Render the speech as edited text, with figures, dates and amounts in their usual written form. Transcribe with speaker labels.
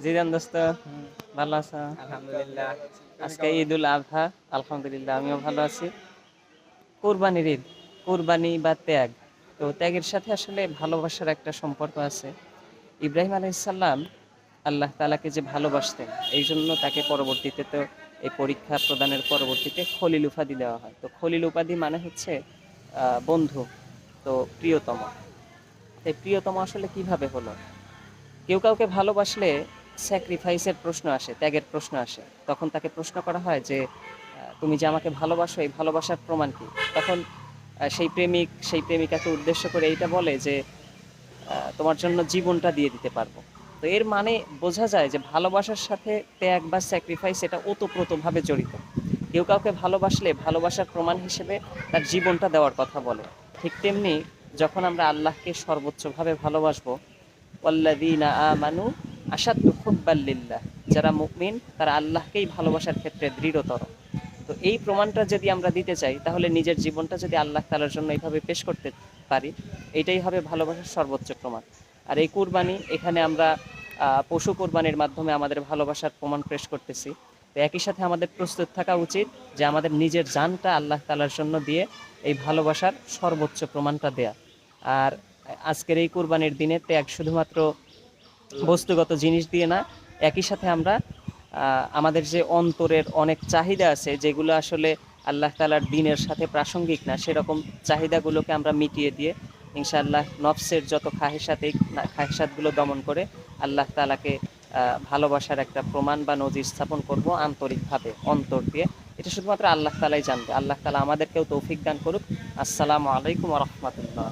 Speaker 1: Zidane দোস্ত, ভালো আছো?
Speaker 2: আলহামদুলিল্লাহ।
Speaker 1: আজকে ঈদুল আজহা। আলহামদুলিল্লাহ, আমিও ভালো আছি। কুরবানির ঈদ, কুরবানি বা ত্যাগ। তো ত্যাগের সাথে আসলে ভালোবাসার একটা সম্পর্ক আছে। ইব্রাহিম আলাইহিসসালাম আল্লাহ তাআলাকে যে ভালোবাসতেন, এই জন্য তাকে পরবর্তীতে তো এই পরীক্ষা প্রদানের পরবর্তীতে খলিল উপাধি দেওয়া হয়। তো খলিল উপাধি মানে হচ্ছে বন্ধু, তো প্রিয়তম। এই প্রিয়তম আসলে কিভাবে হলো? কেউ কাউকে ভালোবাসলে স্যাক্রিফাইসের প্রশ্ন আসে, ত্যাগের প্রশ্ন আসে। তখন তাকে প্রশ্ন করা হয় যে তুমি যে আমাকে ভালোবাসো, এই ভালোবাসার প্রমাণ কি? তখন সেই প্রেমিক সেই প্রেমিকাকে উদ্দেশ্য করে এইটা বলে যে তোমার জন্য জীবনটা দিয়ে দিতে পারবো। তো এর মানে বোঝা যায় যে ভালোবাসার সাথে ত্যাগ বা স্যাক্রিফাইস এটা ওতপ্রোতভাবে জড়িত। কেউ কাউকে ভালোবাসলে ভালোবাসার প্রমাণ হিসেবে তার জীবনটা দেওয়ার কথা বলে। ঠিক তেমনি যখন আমরা আল্লাহকে সর্বোচ্চভাবে ভালোবাসবো, ওয়াল্লাযীনা আমানু আশাদ্দু হুব্বাল লিল্লাহ, যারা মুমিন তারা আল্লাহকেই ভালোবাসার ক্ষেত্রে দৃঢ়তর। তো এই প্রমাণটা যদি আমরা দিতে চাই, তাহলে নিজের জীবনটা যদি আল্লাহ তাআলার জন্য এইভাবে পেশ করতে পারি, এইটাই হবে ভালোবাসার সর্বোচ্চ প্রমাণ। আর এই কুরবানি, এখানে আমরা পশু কোরবানির মাধ্যমে আমাদের ভালোবাসার প্রমাণ পেশ করতেছি। তো একই সাথে আমাদের প্রস্তুত থাকা উচিত যে আমাদের নিজের জানটা আল্লাহ তাআলার জন্য দিয়ে এই ভালোবাসার সর্বোচ্চ প্রমাণটা দেয়া। আর আজকের এই কুরবানির দিনে ত্যাগ শুধুমাত্র বস্তুগত জিনিস দিয়ে না, একই সাথে আমরা আমাদের যে অন্তরের অনেক চাহিদা আছে, যেগুলো আসলে আল্লাহ তাআলার দিনের সাথে প্রাসঙ্গিক না, সেরকম চাহিদাগুলোকে আমরা মিটিয়ে দিয়ে ইনশাআল্লাহ নফসের যত খাহেসাতগুলো দমন করে আল্লাহ তাআলাকে ভালোবাসার একটা প্রমাণ বা নজির স্থাপন করব আন্তরিকভাবে, অন্তর দিয়ে। এটা শুধুমাত্র আল্লাহ তাআলাই জানবে। আল্লাহ তাআলা আমাদেরকেও তৌফিক দান করুক। আসসালামু আলাইকুম ওয়া রাহমাতুল্লাহ।